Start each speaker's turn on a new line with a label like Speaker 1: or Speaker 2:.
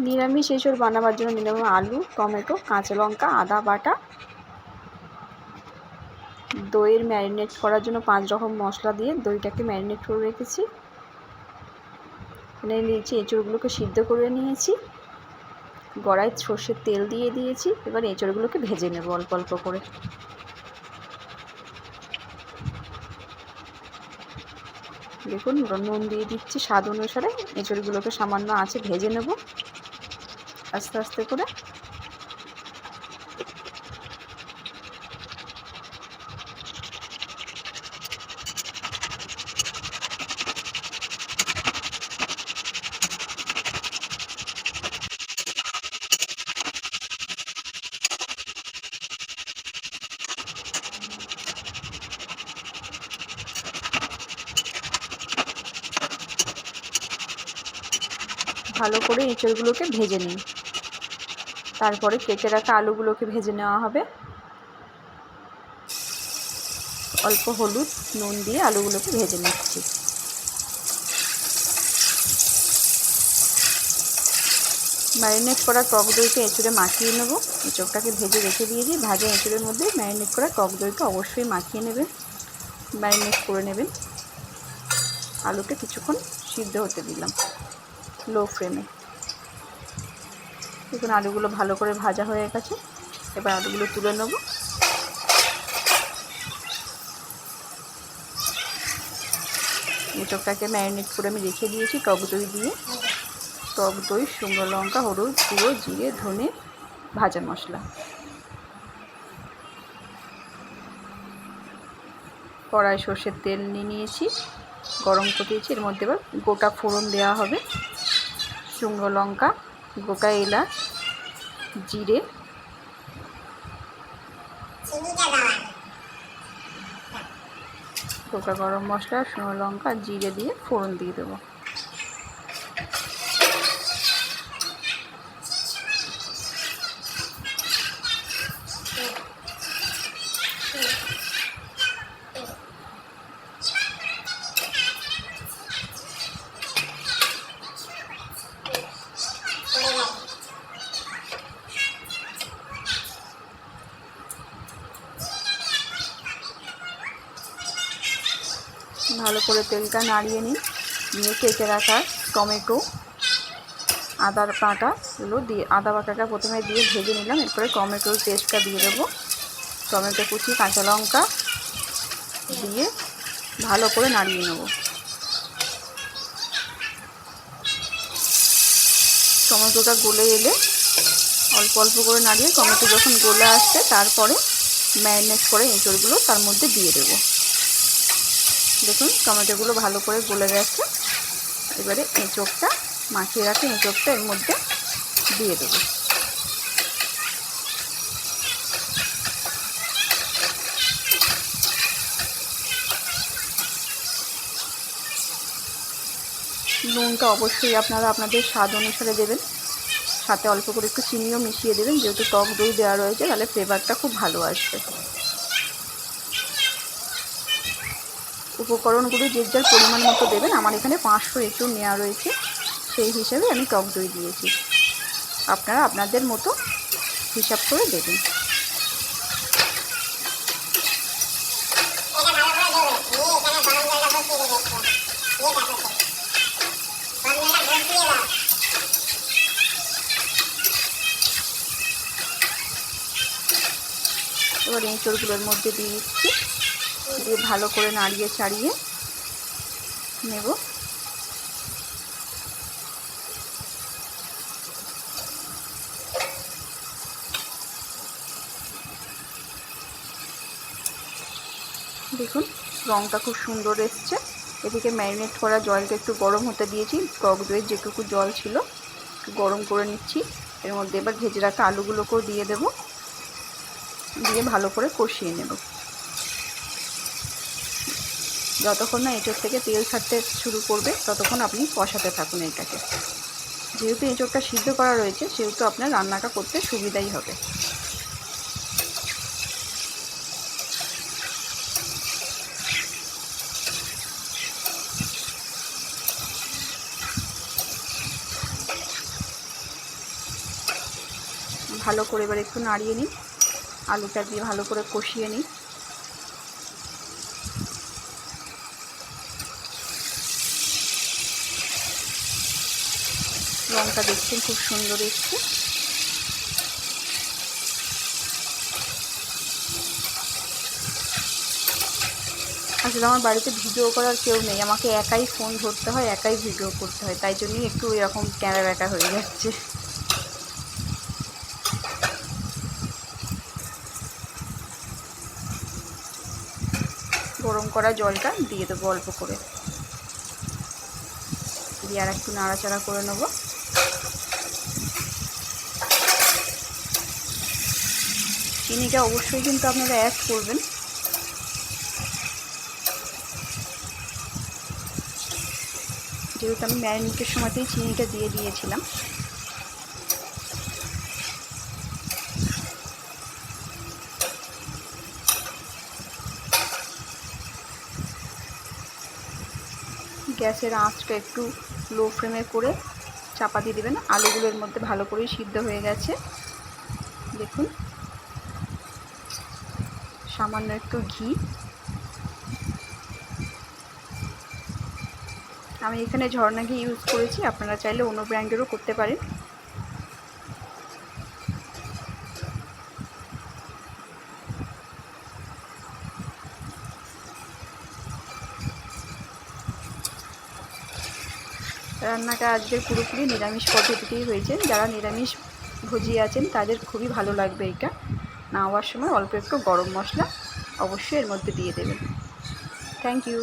Speaker 1: নিরামিষ এঁচোড় বানাবার জন্য নিলাম আলু, টমেটো, কাঁচা লঙ্কা, আদা বাটা, দইয়ের ম্যারিনেট করার জন্য 5 রকম মশলা দিয়ে দইটাকে ম্যারিনেট করে রেখেছি। এখানে নিয়েছি এঁচোড়গুলোকে সিদ্ধ করে নিয়েছি, কড়াইয়ে সর্ষের তেল দিয়ে দিয়েছি। এবার এঁচোড়গুলোকে ভেজে নেব অল্প অল্প করে। দেখুন নুন দিয়ে দিচ্ছি স্বাদ অনুসারে। এঁচোড়গুলোকে সামান্য আঁচে ভেজে নেব আস্তে আস্তে করে। ভালো করে এঁচোড়গুলোকে ভেজে নিই। তারপরে কেটে রাখা আলুগুলোকে ভেজে নেওয়া হবে। অল্প হলুদ নুন দিয়ে আলুগুলোকে ভেজে নিচ্ছি। ম্যারিনেট করা টক দইকে এঁচোড়ে মাখিয়ে নেব। এঁচোড়টাকে ভেজে রেখে দিয়েছি। ভাজা এঁচোড়ের মধ্যে ম্যারিনেট করা টক দইকে অবশ্যই মাখিয়ে নেবেন, ম্যারিনেট করে নেবেন। আলুটা কিছুক্ষণ সিদ্ধ হতে দিলাম লো ফ্লেমে। দেখুন আলুগুলো ভালো করে ভাজা হয়ে গেছে। এবার আলুগুলো তুলে নেব। এঁচোড়টাকে ম্যারিনেট করে আমি রেখে দিয়েছি টক দই দিয়ে। টক দই, শুকনো লঙ্কা, হলুদ গুঁড়ো, জিরে, ধনে, ভাজা মশলা। কড়াই সর্ষের তেল নিয়ে নিয়েছি, গরম করে দিয়েছি। এর মধ্যে এবার গোটা ফোড়ন দেওয়া হবে। শুকনো লঙ্কা, গোটা এলাচ, জিরে, গোটা গরম মশলা, শুকনো লঙ্কা, জিরে দিয়ে ফোড়ন দিয়ে দেবো। ভালো করে তেলটা নাড়িয়ে নিন। নিয়ে কেটে রাখা টমেটো, আদা বাটাগুলো দিয়ে, আদা বাটাটা প্রথমে দিয়ে ভেজে নিলাম। এরপরে টমেটোর পেস্টটা দিয়ে দেবো। টমেটো কুচি, কাঁচা লঙ্কা দিয়ে ভালো করে নাড়িয়ে নেব। টমেটোটা গলে এলে অল্প অল্প করে নাড়িয়ে, টমেটো যখন গলে আসছে তারপরে ম্যারিনেট করে এঁচোড়গুলো তার মধ্যে দিয়ে দেবো। দেখুন টমেটোগুলো ভালো করে গলে গেছে। এবারে এঁচোড়টা মাখিয়ে রাখে এঁচোড়টা এর মধ্যে দিয়ে দেবো। নুনটা অবশ্যই আপনারা আপনাদের স্বাদ অনুসারে দেবেন। সাথে অল্প করে একটু চিনিও মিশিয়ে দেবেন, যেহেতু টক দই দেওয়া রয়েছে, তাহলে ফ্লেভারটা খুব ভালো আসবে। উপকরণগুলো যে যার পরিমাণ মতো দেবেন। আমার এখানে 500 এঁচোড় নেওয়া রয়েছে, সেই হিসাবে আমি টক দই দিয়েছি। আপনারা আপনাদের মতো হিসাব করে দেবেন। এবার এঁচোড়গুলোর মধ্যে দিয়ে দিচ্ছি, দিয়ে ভালো করে নাড়িয়ে ছাড়িয়ে নেব। দেখুন রঙটা খুব সুন্দর এসছে। এদিকে ম্যারিনেট করা জলটা একটু গরম হতে দিয়েছি। টক দইয়ের যেটুকু জল ছিল গরম করে নিচ্ছি। এর মধ্যে এবার ভেজে রাখা আলুগুলোকেও দিয়ে দেব, দিয়ে ভালো করে কষিয়ে নেব। যতক্ষণ না এঁচোড় থেকে তেল ছাড়তে শুরু করবে ততক্ষণ আপনি কষাতে থাকুন এটাকে। যেহেতু এঁচোড়টা সিদ্ধ করা রয়েছে সেহেতু আপনার রান্নাটা করতে সুবিধাই হবে। ভালো করে এবার একটু নাড়িয়ে নিই, আলুটা দিয়ে ভালো করে কষিয়ে নিই। রঙটা দেখছেন খুব সুন্দর এসছে। আসলে আমার বাড়িতে ভিডিও করার কেউ নেই, আমাকে একাই ফোন ধরতে হয়, একাই ভিডিও করতে হয়, তাই জন্যই একটু এরকম ক্যামেরা ব্যাকা হয়ে যাচ্ছে। গরম করা জলটা দিয়ে দেবো অল্প করে, দিয়ে আর একটু নাড়াচাড়া করে নেবো। চিনিটা অবশ্যই কিন্তু আপনারা অ্যাড করবেন। যেহেতু আমি ম্যারিনেটের সময়তেই চিনিটা দিয়ে দিয়েছিলাম। গ্যাসের আঁচটা একটু লো ফ্লেমে করে চাপা দিয়ে দেবেন। আলুগুলোর মধ্যে ভালো করেই সিদ্ধ হয়ে গেছে। দেখুন, সামান্য একটু ঘি, আমি এখানে ঝর্ণা ঘি ইউজ করেছি, আপনারা চাইলে অন্য ব্র্যান্ডেরও করতে পারেন। রান্নাটা আজকের পুরোপুরি নিরামিষ পদ্ধতিতেই হয়েছে। যারা নিরামিষ ভোজি আছেন তাদের খুবই ভালো লাগবে এটা। নামাবার সময় অল্প একটু গরম মশলা অবশ্যই এর মধ্যে দিয়ে দেবেন। Thank you.